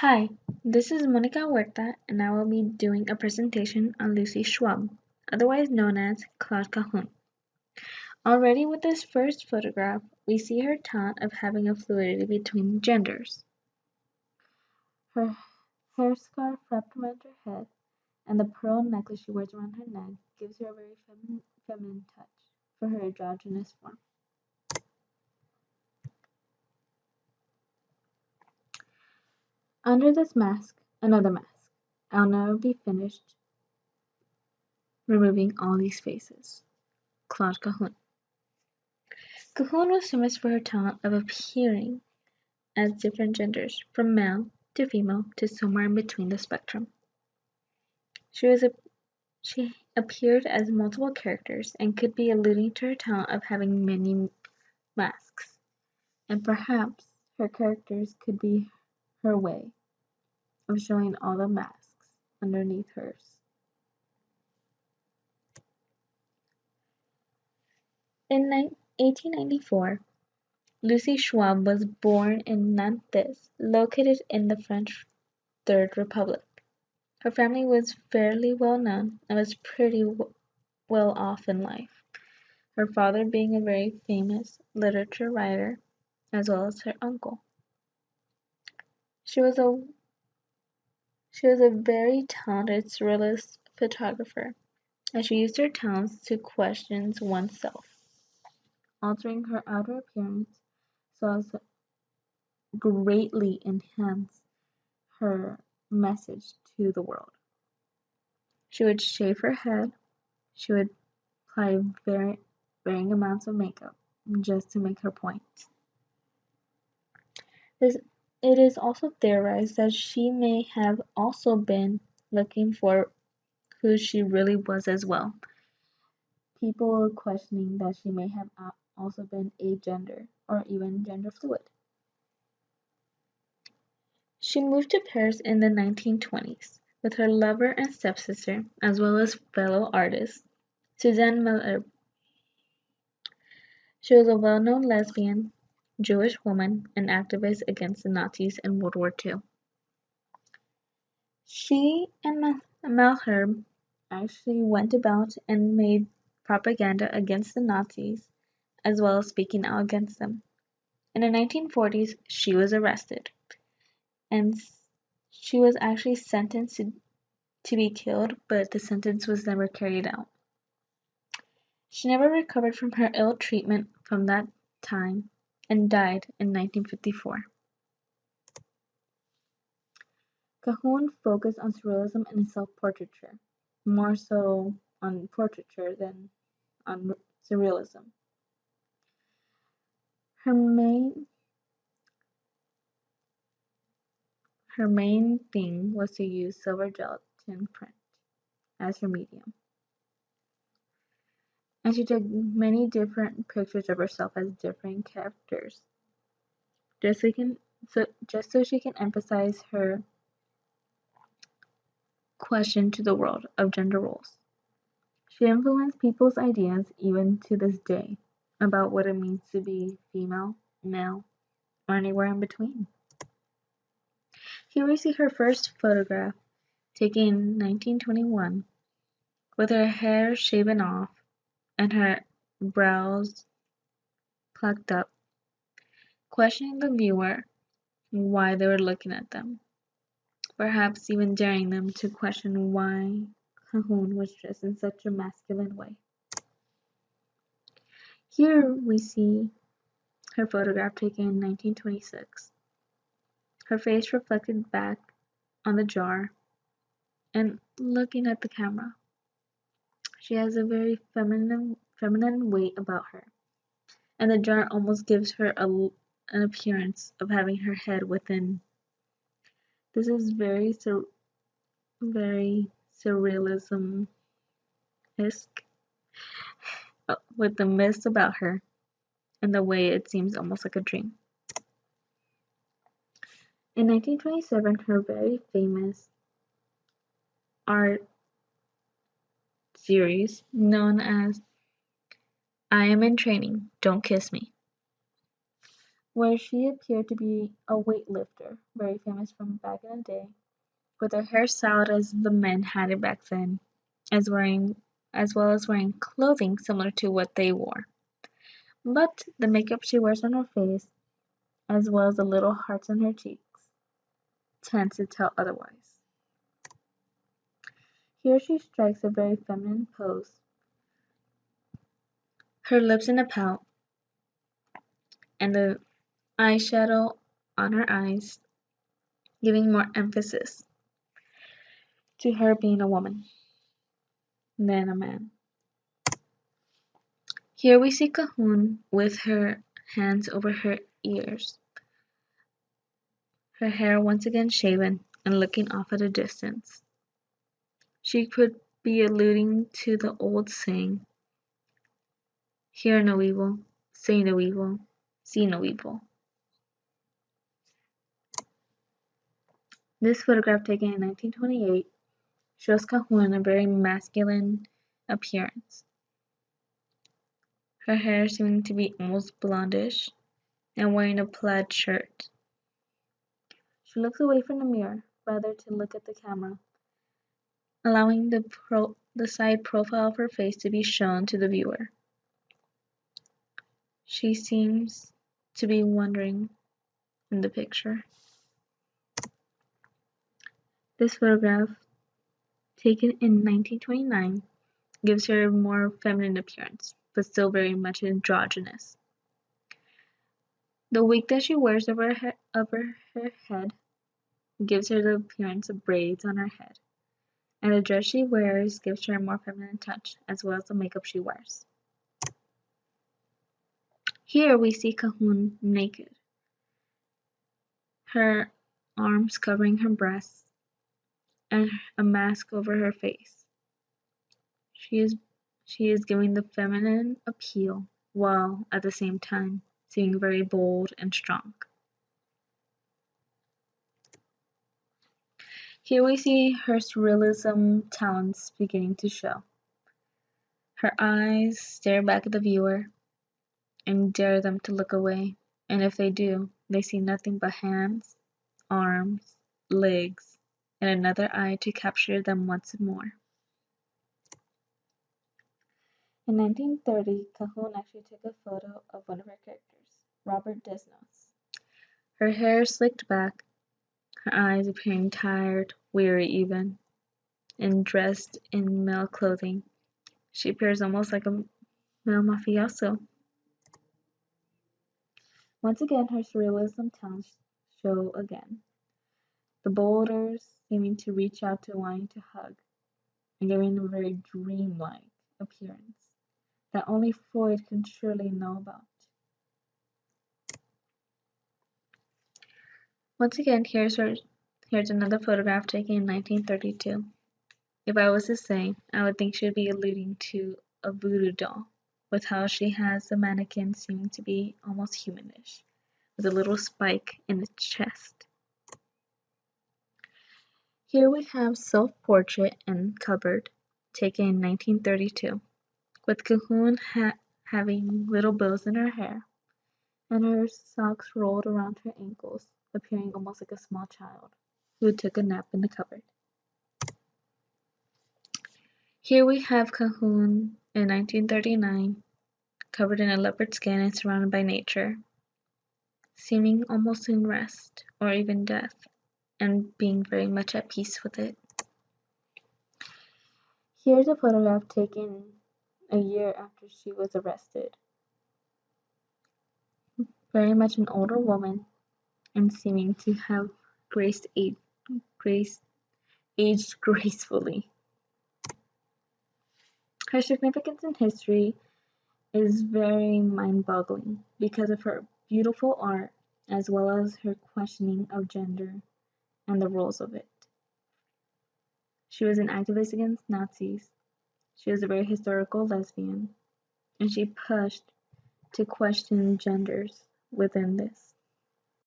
Hi, this is Monica Huerta, and I will be doing a presentation on Lucy Schwab, otherwise known as Claude Cahun. Already with this first photograph, we see her talent of having a fluidity between genders. Her hair scarf wrapped around her head and the pearl necklace she wears around her neck gives her a very feminine touch for her androgynous form. Under this mask, another mask. I'll never be finished removing all these faces. Claude Cahun. Cahun was famous for her talent of appearing as different genders, from male to female to somewhere in between the spectrum. She appeared as multiple characters and could be alluding to her talent of having many masks, and perhaps her characters could be her way of showing all the masks underneath hers. In 1894, Lucy Schwab was born in Nantes, located in the French Third Republic. Her family was fairly well known and was pretty well off in life, her father being a very famous literature writer, as well as her uncle. She was a very talented surrealist photographer, and she used her talents to question oneself, altering her outer appearance so as to greatly enhance her message to the world. She would shave her head, she would apply varying amounts of makeup just to make her point. It is also theorized that she may have also been looking for who she really was as well. People questioning that she may have also been agender or even gender fluid. She moved to Paris in the 1920s with her lover and stepsister, as well as fellow artist Suzanne Malherbe. She was a well-known lesbian, Jewish woman, and activist against the Nazis in World War II. She and Malherbe actually went about and made propaganda against the Nazis, as well as speaking out against them. In the 1940s, she was arrested, and she was actually sentenced to be killed, but the sentence was never carried out. She never recovered from her ill treatment from that time and died in 1954. Cahun focused on surrealism and self-portraiture, more so on portraiture than on surrealism. Her main thing was to use silver gelatin print as her medium. And she took many different pictures of herself as different characters, just so she can emphasize her question to the world of gender roles. She influenced people's ideas even to this day about what it means to be female, male, or anywhere in between. Here we see her first photograph, taken in 1921, with her hair shaven off and her brows plucked up, questioning the viewer why they were looking at them, perhaps even daring them to question why Cahun was dressed in such a masculine way. Here we see her photograph taken in 1926, her face reflected back on the jar and looking at the camera. She has a very feminine weight about her, and the jar almost gives her an appearance of having her head within. This is very surrealism-esque, with the mist about her and the way it seems almost like a dream. In 1927, her very famous art series known as I Am in Training, Don't Kiss Me where she appeared to be a weightlifter, very famous from back in the day, with her hair styled as the men had it back then, as wearing as well as wearing clothing similar to what they wore. But the makeup she wears on her face, as well as the little hearts on her cheeks, tends to tell otherwise. Here she strikes a very feminine pose, her lips in a pout, and the eyeshadow on her eyes, giving more emphasis to her being a woman than a man. Here we see Cahoon with her hands over her ears, her hair once again shaven and looking off at a distance. She could be alluding to the old saying, hear no evil, say no evil, see no evil. This photograph taken in 1928 shows Cahoon a very masculine appearance, her hair seeming to be almost blondish and wearing a plaid shirt. She looks away from the mirror rather to look at the camera, allowing the side profile of her face to be shown to the viewer. She seems to be wondering in the picture. This photograph, taken in 1929, gives her a more feminine appearance, but still very much androgynous. The wig that she wears over her head gives her the appearance of braids on her head, and the dress she wears gives her a more feminine touch, as well as the makeup she wears. Here we see Cahoon naked, her arms covering her breasts, and a mask over her face. She is giving the feminine appeal, while at the same time seeming very bold and strong. Here we see her surrealism talents beginning to show. Her eyes stare back at the viewer and dare them to look away, and if they do, they see nothing but hands, arms, legs, and another eye to capture them once more. In 1930, Cahoon actually took a photo of one of her characters, Robert Desnos. Her hair slicked back, her eyes appearing tired, weary even, and dressed in male clothing. She appears almost like a male mafioso. Once again, her surrealism talents show again. The boulders seeming to reach out to wanting to hug, and giving a very dreamlike appearance that only Freud can surely know about. Once again, here's another photograph taken in 1932. If I was to say, I would think she would be alluding to a voodoo doll, with how she has the mannequin seeming to be almost humanish, with a little spike in its chest. Here we have Self-Portrait and Cupboard, taken in 1932, with Cahoon having little bows in her hair, and her socks rolled around her ankles, appearing almost like a small child who took a nap in the cupboard. Here we have Cahoon in 1939, covered in a leopard skin and surrounded by nature, seeming almost in rest or even death, and being very much at peace with it. Here's a photograph taken a year after she was arrested. Very much an older woman and seeming to have aged gracefully. Her significance in history is very mind-boggling because of her beautiful art as well as her questioning of gender and the roles of it. She was an activist against Nazis, she was a very historical lesbian, and she pushed to question genders within this.